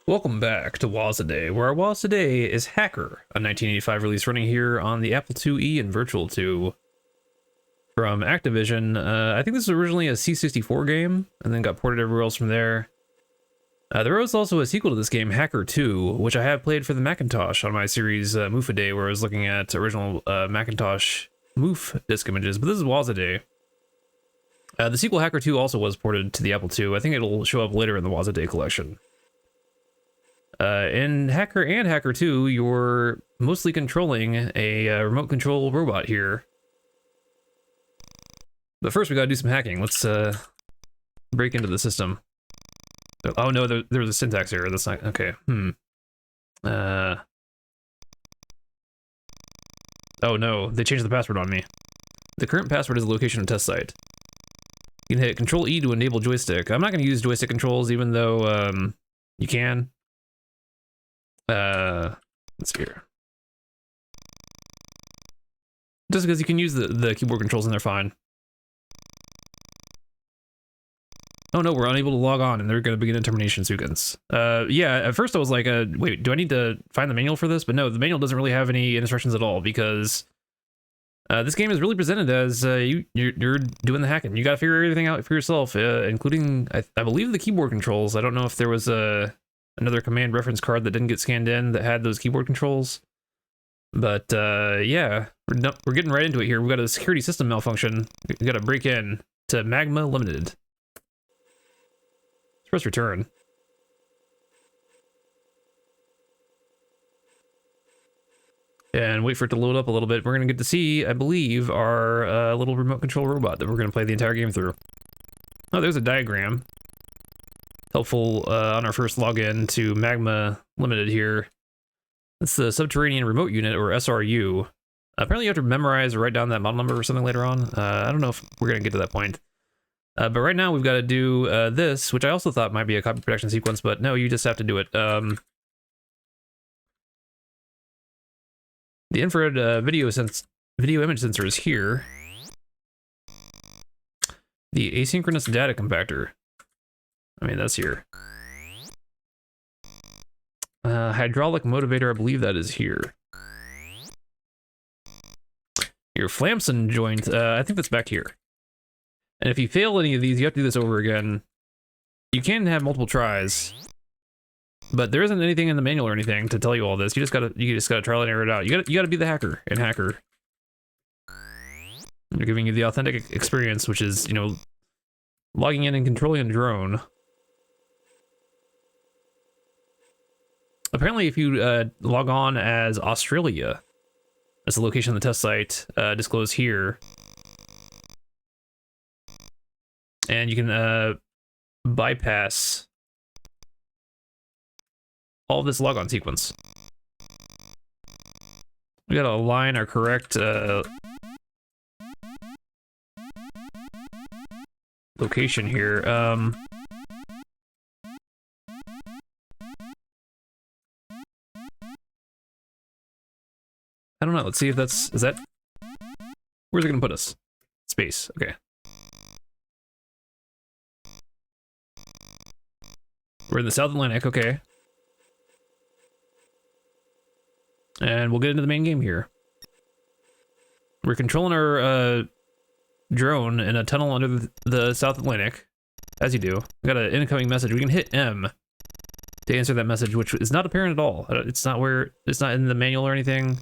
Welcome back to WAS Today, where our WAS today is Hacker, a 1985 release running here on the Apple IIe and Virtual 2 from Activision. I think this was originally a C64 game and then got ported everywhere else from there. There was also a sequel to this game, Hacker 2, which I have played for the Macintosh on my series Moofa Day, where I was looking at original Macintosh Moof disk images, but this is WAS Today. The sequel Hacker 2 also was ported to the Apple II. I think it'll show up later in the WAS Day collection. In Hacker and Hacker 2, you're mostly controlling a remote control robot here. But first we gotta do some hacking. Let's break into the system. Oh no, there's a syntax error. That's not okay. Oh no, they changed the password on me. The current password is the location of test site. You can hit Control E to enable joystick. I'm not going to use joystick controls, even though you can. Let's see here. Just because you can use the keyboard controls and they're fine. Oh no, we're unable to log on and they're going to begin a termination sequence. Yeah, at first I was like, wait, do I need to find the manual for this? But no, the manual doesn't really have any instructions at all because this game is really presented as you're doing the hacking. You got to figure everything out for yourself, including, I believe, the keyboard controls. I don't know if there was another command reference card that didn't get scanned in that had those keyboard controls. But yeah, we're getting right into it here. We've got a security system malfunction. We got to break in to Magma Limited. Press return. And wait for it to load up a little bit. We're going to get to see, I believe, our little remote control robot that we're going to play the entire game through. Oh, there's a diagram. Helpful on our first login to Magma Limited here. That's the Subterranean Remote Unit, or SRU. Apparently you have to memorize or write down that model number or something later on. I don't know if we're going to get to that point. But right now we've got to do this, which I also thought might be a copy protection sequence, but no, you just have to do it. The infrared video image sensor is here. The asynchronous data compactor. I mean, that's here. Hydraulic motivator, I believe that is here. Your Flamson joint, I think that's back here. And if you fail any of these, you have to do this over again. You can have multiple tries, but there isn't anything in the manual or anything to tell you all this. You just gotta trial and error it out. You gotta be the hacker in Hacker. They're giving you the authentic experience, which is, you know, logging in and controlling a drone. Apparently, if you log on as Australia, that's the location of the test site disclosed here. And you can bypass all this logon sequence. We gotta align our correct location here. I don't know. Let's see if is that? Where's it gonna put us? Space. Okay. We're in the South Atlantic, okay. And we'll get into the main game here. We're controlling our drone in a tunnel under the South Atlantic, as you do. We got an incoming message. We can hit M to answer that message, which is not apparent at all. It's not in the manual or anything.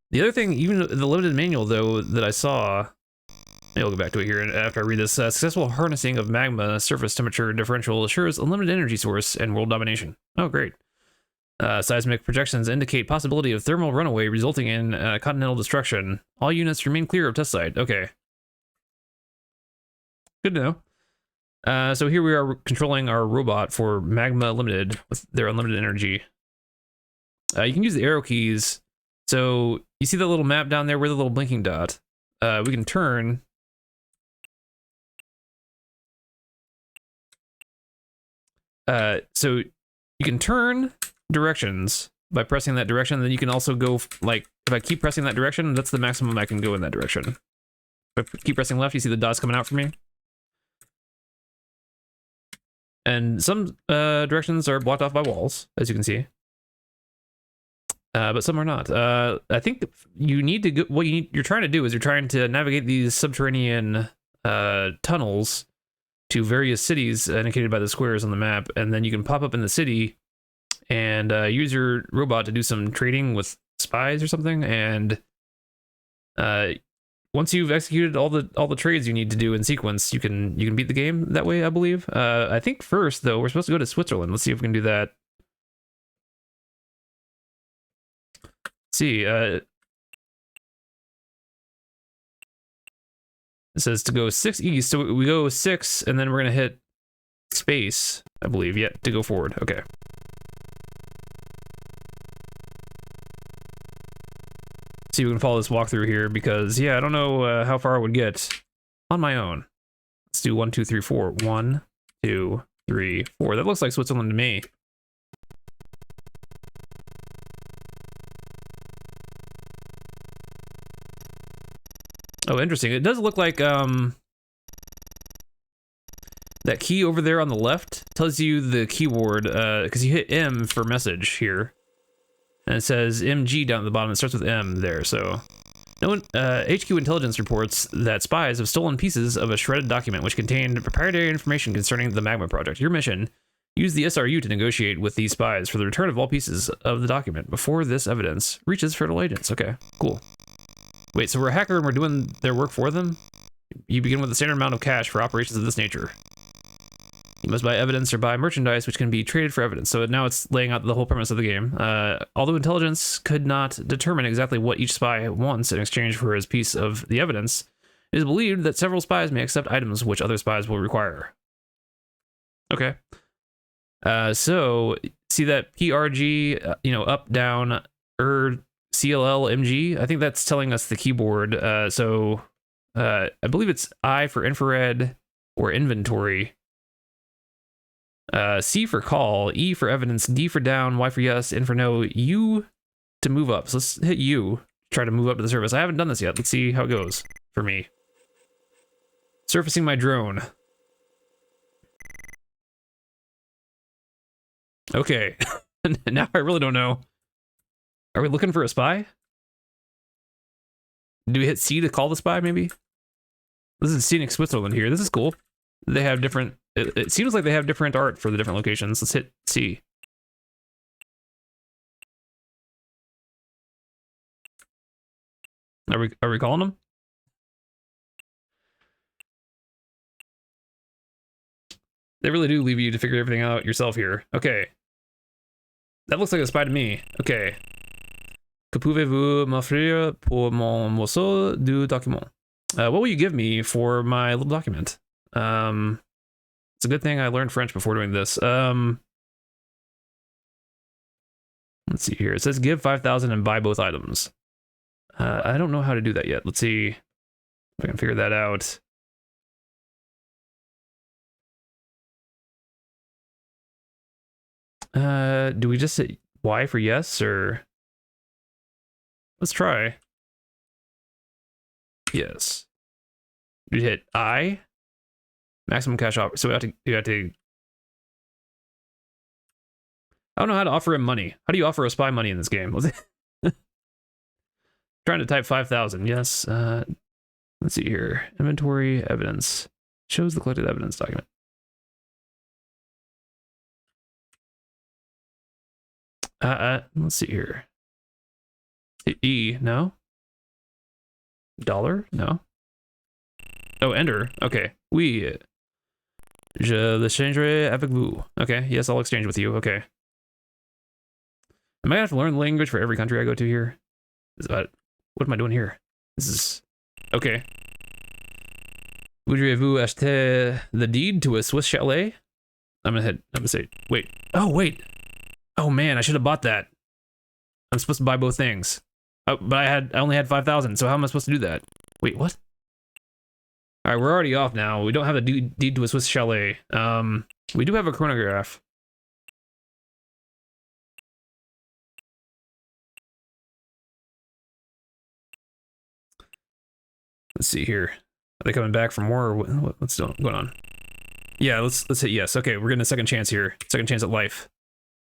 The other thing, even the limited manual though that I saw, maybe I'll go back to it here after I read this. Successful harnessing of magma surface temperature differential assures unlimited energy source and world domination. Oh, great. Seismic projections indicate possibility of thermal runaway resulting in continental destruction. All units remain clear of test site. Okay. Good to know. So here we are controlling our robot for Magma Limited with their unlimited energy. You can use the arrow keys. So you see the little map down there with the little blinking dot. We can turn. So you can turn directions by pressing that direction. Then you can also go, like, if I keep pressing that direction, that's the maximum I can go in that direction. If I keep pressing left, you see the dots coming out for me. And some directions are blocked off by walls, as you can see. But some are not. I think you need to go, you're trying to do is you're trying to navigate these subterranean tunnels to various cities indicated by the squares on the map, and then you can pop up in the city and use your robot to do some trading with spies or something. And once you've executed all the trades you need to do in sequence, you can beat the game that way, I believe. I think first though we're supposed to go to Switzerland. Let's see if we can do that. See, it says to go 6 east, so we go 6, and then we're gonna hit space, I believe, to go forward. Okay. See if we can follow this walkthrough here, because yeah, I don't know how far I would get on my own. Let's do 1, 2, 3, 4. 1, 2, 3, 4. That looks like Switzerland to me. Oh, interesting. It does look like that key over there on the left tells you the keyword because you hit M for message here, and it says MG down at the bottom. It starts with M there. So, no one, HQ intelligence reports that spies have stolen pieces of a shredded document which contained proprietary information concerning the Magma project. Your mission: use the SRU to negotiate with these spies for the return of all pieces of the document before this evidence reaches federal agents. Okay, cool. Wait, so we're a hacker and we're doing their work for them? You begin with a standard amount of cash for operations of this nature. You must buy evidence or buy merchandise which can be traded for evidence. So now it's laying out the whole premise of the game. Although intelligence could not determine exactly what each spy wants in exchange for his piece of the evidence, it is believed that several spies may accept items which other spies will require. Okay. So see that PRG, up, down, CLL, MG? I think that's telling us the keyboard. I believe it's I for infrared or inventory. C for call, E for evidence, D for down, Y for yes, N for no, U to move up. So let's hit U, try to move up to the surface. I haven't done this yet. Let's see how it goes for me. Surfacing my drone. Okay. Now I really don't know. Are we looking for a spy? Do we hit C to call the spy, maybe? This is scenic Switzerland here. This is cool. They have different... It seems like they have different art for the different locations. Let's hit C. Are we calling them? They really do leave you to figure everything out yourself here. Okay. That looks like a spy to me. Okay. Que pouvez-vous m'offrir pour mon morceau du document? What will you give me for my little document? It's a good thing I learned French before doing this. Let's see here. It says give 5,000 and buy both items. I don't know how to do that yet. Let's see if I can figure that out. Do we just hit Y for yes, or... Let's try. Yes. You hit I. Maximum cash offer. So you have to. I don't know how to offer him money. How do you offer a spy money in this game? Trying to type 5,000. Yes. Let's see here. Inventory evidence shows the collected evidence document. Let's see here. E, no. Dollar, no. Oh, enter. Okay. Oui. Je l'échangerai avec vous. Okay. Yes, I'll exchange with you. Okay. Am I gonna have to learn the language for every country I go to here? What am I doing here? This is okay. Voudriez-vous acheter the deed to a Swiss chalet? I'm gonna say, wait. Oh, wait. Oh man, I should have bought that. I'm supposed to buy both things. Oh, but I only had 5,000, so how am I supposed to do that? Wait, what? Alright, we're already off now. We don't have a deed to a Swiss chalet. We do have a chronograph. Let's see here. Are they coming back for more? Or what's going on? Yeah, let's hit yes. Okay, we're getting a second chance here. Second chance at life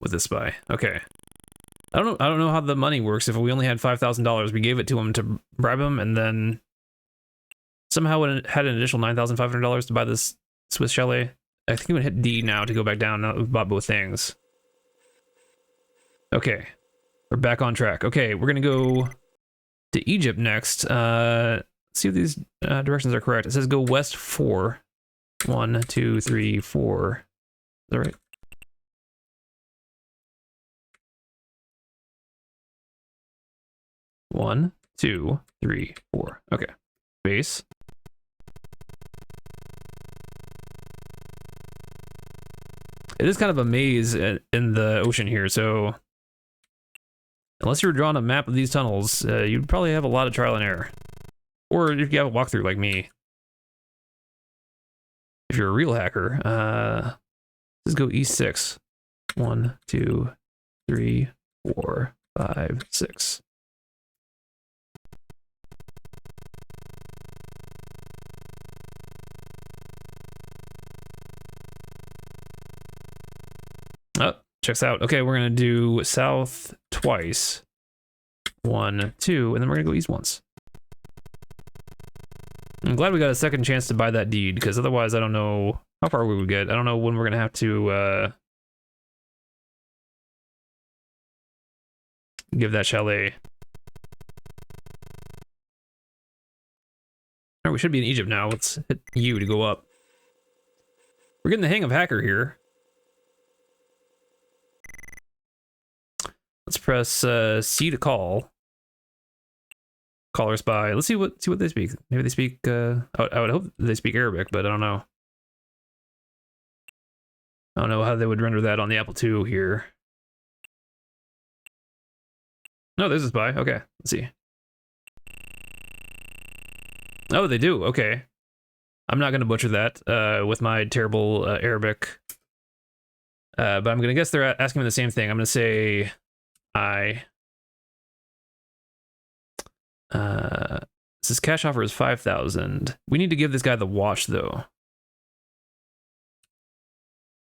with this spy. Okay. I don't know how the money works. If we only had $5,000, we gave it to him to bribe him, and then somehow it had an additional $9,500 to buy this Swiss chalet. I think we would hit D now to go back down. Now that we've bought both things. Okay, we're back on track. Okay, we're gonna go to Egypt next. See if these directions are correct. It says go west 4. 1, 2, 3, 4. Is that right? One, 2, 3, 4. Okay. Base. It is kind of a maze in the ocean here, so unless you're drawing a map of these tunnels, you'd probably have a lot of trial and error. Or if you have a walkthrough like me. If you're a real hacker, let's go E6. 1, 2, 3, 4, 5, 6. Oh, checks out. Okay, we're gonna do south twice. 1, 2, and then we're gonna go east once. I'm glad we got a second chance to buy that deed, because otherwise I don't know how far we would get. I don't know when we're gonna have to give that chalet. Alright, we should be in Egypt now. Let's hit U to go up. We're getting the hang of hacker here. Let's press C to call. Call or spy. Let's see what they speak. Maybe they speak. I would hope they speak Arabic, but I don't know. I don't know how they would render that on the Apple II here. No, there's a spy. Okay, let's see. Oh, they do. Okay, I'm not gonna butcher that with my terrible Arabic. But I'm gonna guess they're asking me the same thing. I'm gonna say this cash offer is 5,000. We need to give this guy the watch though.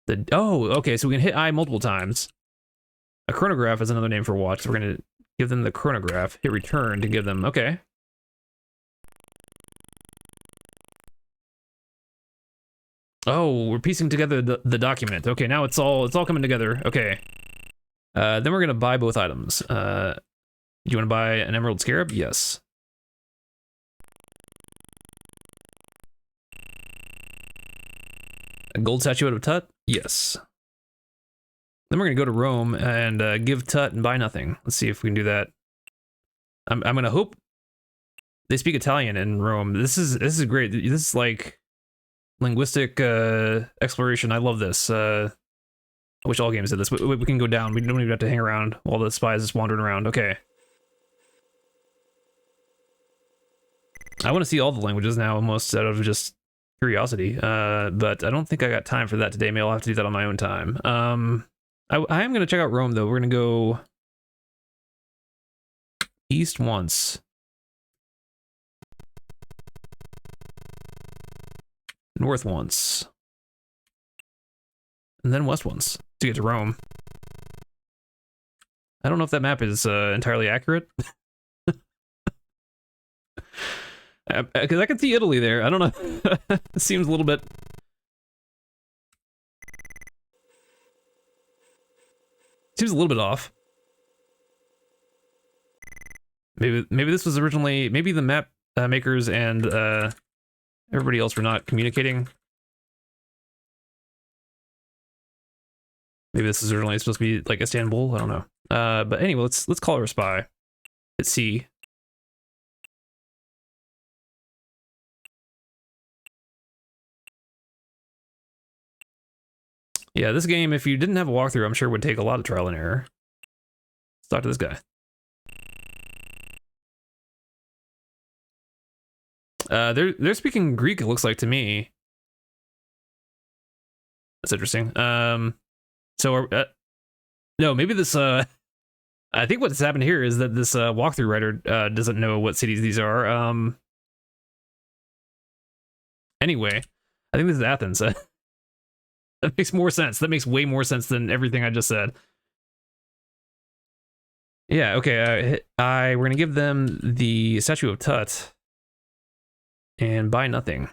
Okay, so we can hit I multiple times. A chronograph is another name for watch. So we're gonna give them the chronograph. Hit return to give them. Okay. Oh, we're piecing together the document. Okay, now it's all coming together. Okay. Then we're gonna buy both items. Do you want to buy an emerald scarab? Yes. A gold statuette of Tut? Yes. Then we're gonna go to Rome and give Tut and buy nothing. Let's see if we can do that. I'm gonna hope they speak Italian in Rome. This is great. This is like linguistic exploration. I love this. I wish all games did this. We can go down. We don't even have to hang around while the spies just wandering around. Okay. I want to see all the languages now, almost out of just curiosity. But I don't think I got time for that today. Maybe I'll have to do that on my own time. I am going to check out Rome, though. We're going to go east once. North once. And then west once to get to Rome. I don't know if that map is entirely accurate. Because I can see Italy there. I don't know. It seems a little bit... Seems a little bit off. Maybe this was originally... Maybe the map makers and everybody else were not communicating. Maybe this is originally supposed to be like Istanbul. I don't know. But anyway, let's call her a spy. Hit C. Yeah, this game, if you didn't have a walkthrough, I'm sure would take a lot of trial and error. Let's talk to this guy. They're speaking Greek, it looks like to me. That's interesting. So no, maybe this I think what's happened here is that this walkthrough writer doesn't know what cities these are. Anyway, I think this is Athens. That makes more sense. That makes way more sense than everything I just said. Yeah, okay. We're gonna give them the Statue of Tut and buy nothing.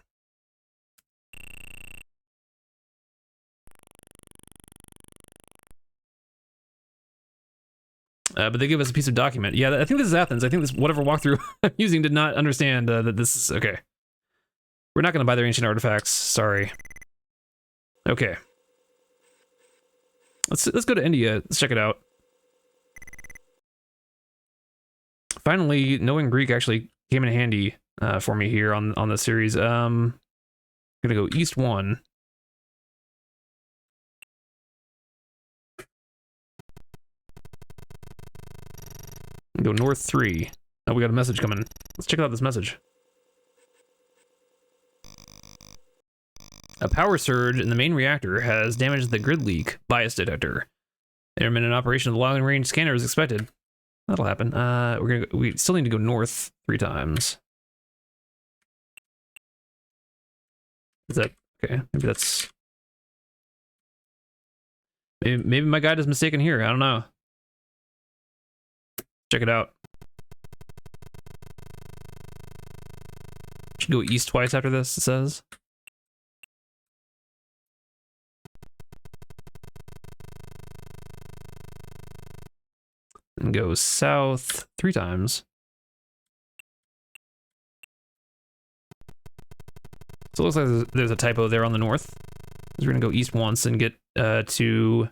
But they give us a piece of document. Yeah, I think this is Athens. I think this whatever walkthrough I'm using did not understand that this is okay. We're not gonna buy their ancient artifacts. Sorry. Okay. Let's go to India. Let's check it out. Finally, knowing Greek actually came in handy for me here on the series. I'm gonna go East 1. Go North 3. Oh, we got a message coming. Let's check out this message. A power surge in the main reactor has damaged the grid leak bias detector. Intermittent operation of the long range scanner is expected. That'll happen. We still need to go north 3 times. Is that okay? Maybe that's maybe my guide is mistaken here. I don't know. Check it out. Should go east twice after this, it says. And go south 3 times. So it looks like there's a typo there on the north. We're gonna go east once and get to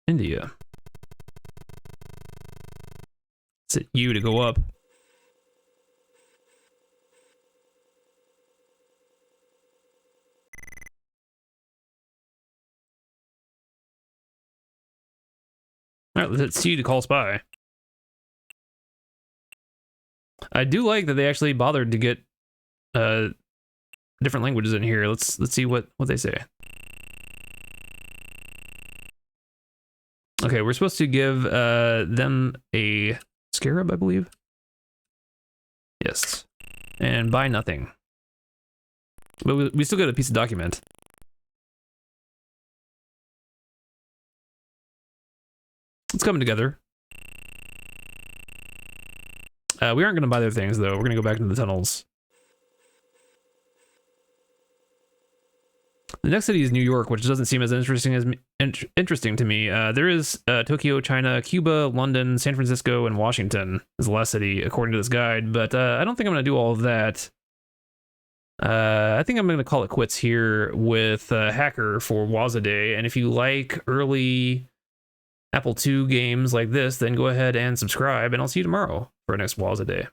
India. It's U to go up. All right, let's hit C to call spy. I do like that they actually bothered to get different languages in here. Let's see what they say. Okay, we're supposed to give them a scarab, I believe. Yes, and buy nothing. But we still get a piece of document. It's coming together. We aren't going to buy their things, though. We're going to go back into the tunnels. The next city is New York, which doesn't seem as interesting to me. There is Tokyo, China, Cuba, London, San Francisco, and Washington is the last city, according to this guide. But I don't think I'm going to do all of that. I think I'm going to call it quits here with Hacker for Waza Day. And if you like early Apple II games like this, then go ahead and subscribe, and I'll see you tomorrow for our next Waza Day.